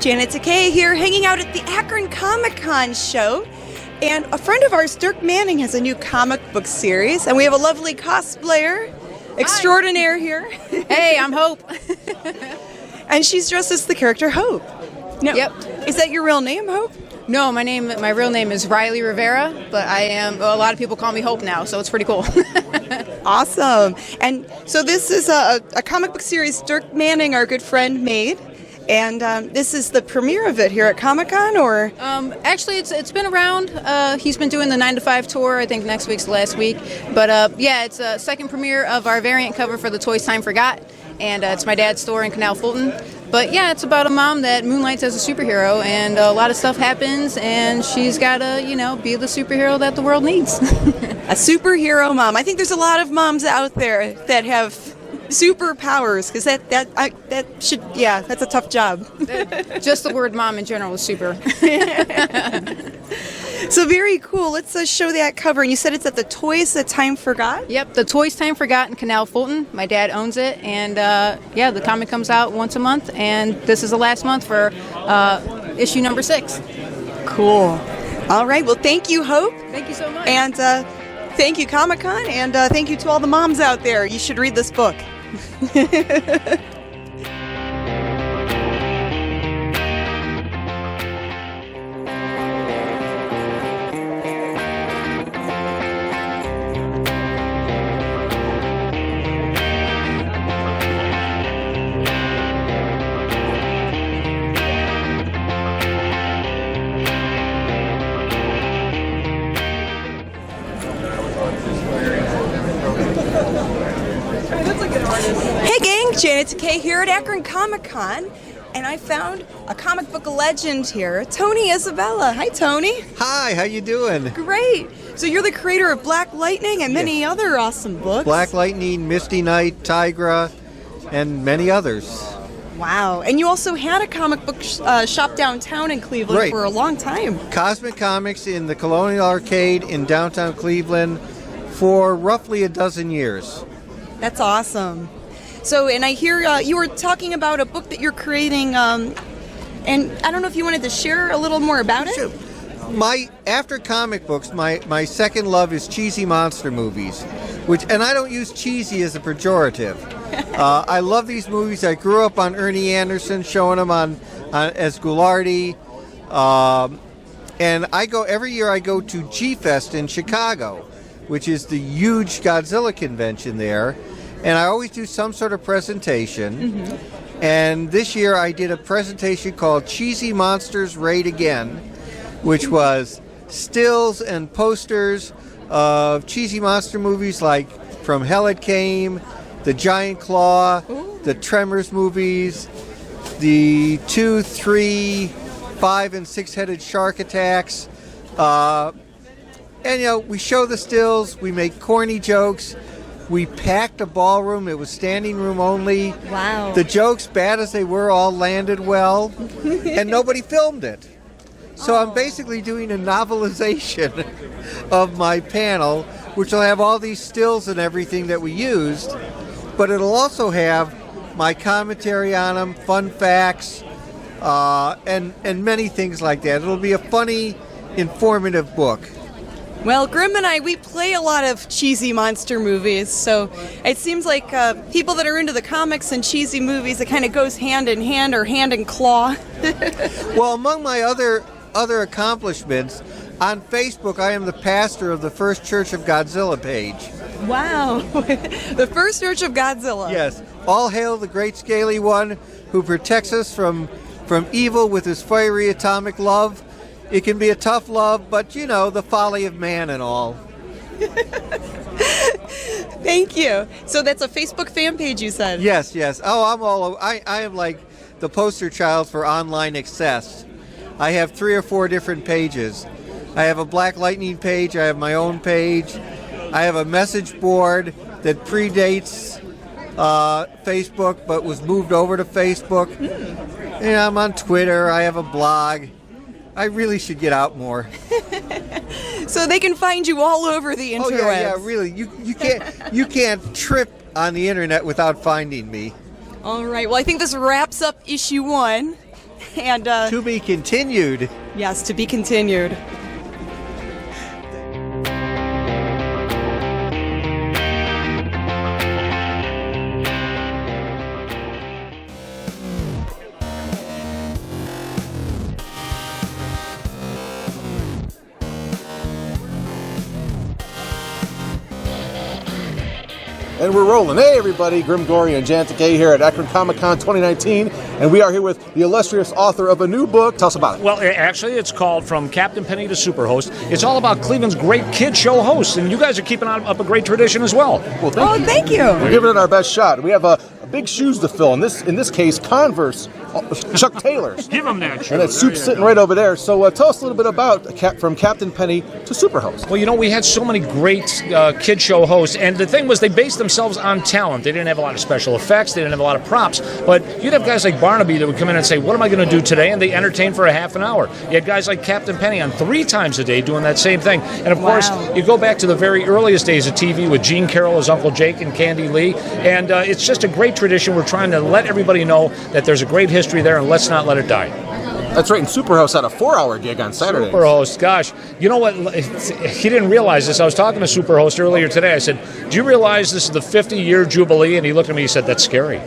Janet Decay here, hanging out at the Akron Comic-Con show. And a friend of ours, DIRK Manning, has a new comic book series. And we have a lovely cosplayer extraordinaire here. Hey, I'm Hope. And she's dressed as the character Hope. Now, Yep. Is that your real name, Hope? No, my real name is Riley Rivera, but a lot of people call me Hope now, so it's pretty cool. Awesome. And so this is a comic book series DIRK Manning, our good friend, made. And this is the premiere of it here at Comic-Con, or? Actually, it's been around. He's been doing the 9 to 5 tour. I think next week's the last week. But yeah, it's a second premiere of our variant cover for the Toys Time Forgot. And it's my dad's store in Canal Fulton. But yeah, it's about a mom that moonlights as a superhero, and a lot of stuff happens, and she's got to, be the superhero that the world needs. A superhero mom. I think there's a lot of moms out there that have superpowers, because that's a tough job. Just the word mom in general is super. So very cool. Let's show that cover. And you said it's at the Toys That Time Forgot? Yep, the Toys Time Forgot in Canal Fulton. My dad owns it, and yeah, the comic comes out once a month, and this is the last month for issue number 6. Cool. All right. Well, thank you, Hope. Thank you so much. And thank you, Comic-Con, and thank you to all the moms out there. You should read this book. Hey gang, Janet Decay here at Akron Comic-Con, and I found a comic book legend here, Tony Isabella. Hi, Tony. Hi, how you doing? Great. So you're the creator of Black Lightning and many other awesome books. Black Lightning, Misty Knight, Tigra, and many others. Wow. And you also had a comic book shop downtown in Cleveland for a long time. Cosmic Comics in the Colonial Arcade in downtown Cleveland for roughly a dozen years. That's awesome. So, and I hear you were talking about a book that you're creating, and I don't know if you wanted to share a little more about it? After comic books, my second love is cheesy monster movies, and I don't use cheesy as a pejorative. I love these movies. I grew up on Ernie Anderson, showing them on as Ghoulardi, and every year I go to G-Fest in Chicago, which is the huge Godzilla convention there. And I always do some sort of presentation. Mm-hmm. And this year I did a presentation called Cheesy Monsters Raid Again, which was stills and posters of cheesy monster movies like From Hell It Came, The Giant Claw, the Tremors movies, the 2, 3, 5, and 6-headed shark attacks. And we show the stills, we make corny jokes. We packed a ballroom. It was standing room only. Wow. The jokes, bad as they were, all landed well, and nobody filmed it. So I'm basically doing a novelization of my panel, which will have all these stills and everything that we used, but it'll also have my commentary on them, fun facts, and many things like that. It'll be a funny, informative book. Well, Grimm and we play a lot of cheesy monster movies, so it seems like people that are into the comics and cheesy movies, it kind of goes hand in hand or hand in claw. Well, among my other accomplishments, on Facebook I am the pastor of the First Church of Godzilla page. Wow. The First Church of Godzilla. Yes. All hail the great scaly one who protects us from evil with his fiery atomic love. It can be a tough love, but the folly of man and all. Thank you. So that's a Facebook fan page, you said? Yes. Oh, I am like the poster child for online excess. I have 3 or 4 different pages. I have a Black Lightning page. I have my own page. I have a message board that predates Facebook, but was moved over to Facebook. And I'm on Twitter. I have a blog. I really should get out more. So they can find you all over the internet. Oh yeah, really. You can't trip on the internet without finding me. All right. Well, I think this wraps up issue 1. And To be continued. yes, to be continued. And we're rolling. Hey everybody, Grimm, Gorri, and Decay here at Akron Comic-Con 2019, and we are here with the illustrious author of a new book. Tell us about it. Well, actually, it's called From Captain Penny to Super Host. It's all about Cleveland's great kid show hosts, and you guys are keeping up a great tradition as well. Well, Thank you. We're giving it our best shot. We have big shoes to fill. In this case, Converse, Chuck Taylor's. Give them that shoe. And that soup's sitting right over there. So tell us a little bit about From Captain Penny to Super Host. Well, you know, we had so many great kid show hosts, and the thing was they based themselves on talent. They didn't have a lot of special effects, they didn't have a lot of props, but you'd have guys like Barnaby that would come in and say, what am I going to do today? And they entertain for a half an hour. You had guys like Captain Penny on 3 times a day doing that same thing. And of course, you go back to the very earliest days of TV with Gene Carroll as Uncle Jake and Candy Lee, and it's just a great tradition. We're trying to let everybody know that there's a great history there, and let's not let it die. That's right, and Super Host had a 4-hour gig on Saturday. Super Host, gosh. You know what? He didn't realize this. I was talking to Super Host earlier today. I said, do you realize this is the 50-year Jubilee? And he looked at me and he said, that's scary.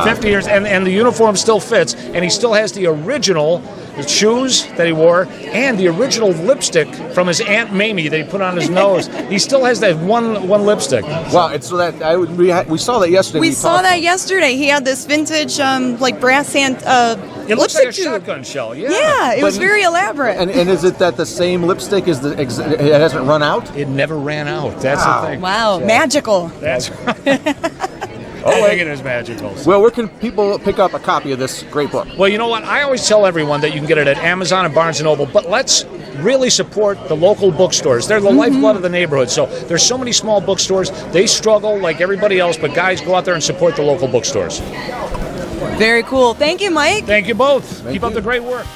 50 years, and the uniform still fits, and he still has the original shoes that he wore and the original lipstick from his Aunt Mamie that he put on his nose. He still has that one lipstick. Wow, it's so that we saw that yesterday. We saw that yesterday. He had this vintage, like brass hand. It looks like a tube. shotgun shell. Yeah, it was very elaborate. And is it that the same lipstick is it hasn't run out? It never ran out. That's the thing. Wow, magical. That's right. I think it is magical. Well, where can people pick up a copy of this great book? Well, you know what? I always tell everyone that you can get it at Amazon and Barnes & Noble, but let's really support the local bookstores. They're the lifeblood of the neighborhood. So there's so many small bookstores. They struggle like everybody else, but guys, go out there and support the local bookstores. Very cool. Thank you, Mike. Thank you both. Keep up the great work.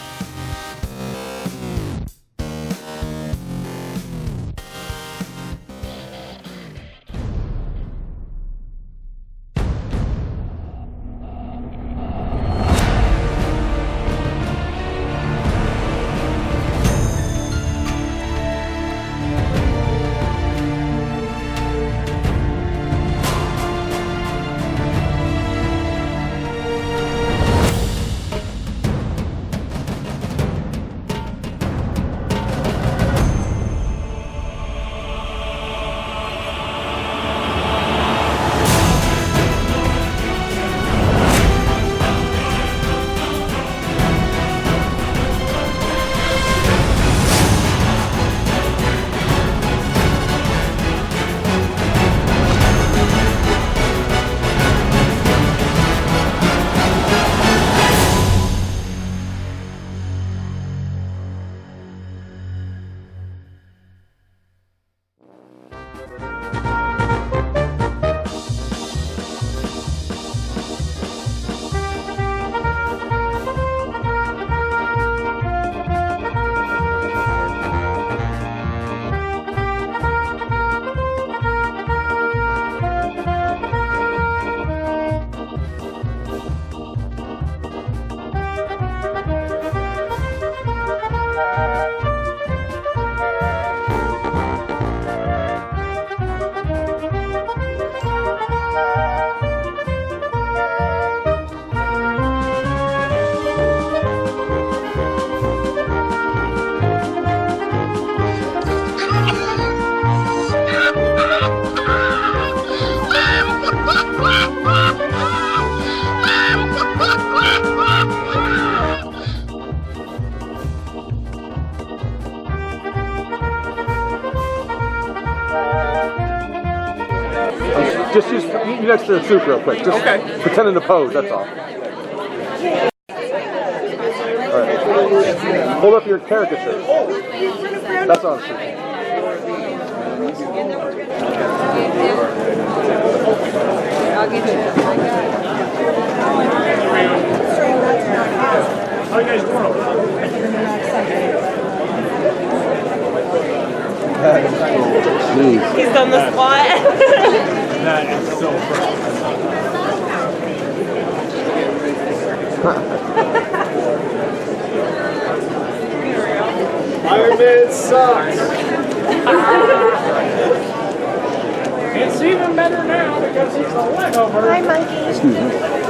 Just eat next to the soup real quick. Just pretending to pose, that's all. All right. Hold up your caricature. That's all. I'll get you. How you guys doing? He's done the squat. That is so perfect. COVID sucks. It's even better now because he's a Lego bird. Hi, monkey. Excuse me.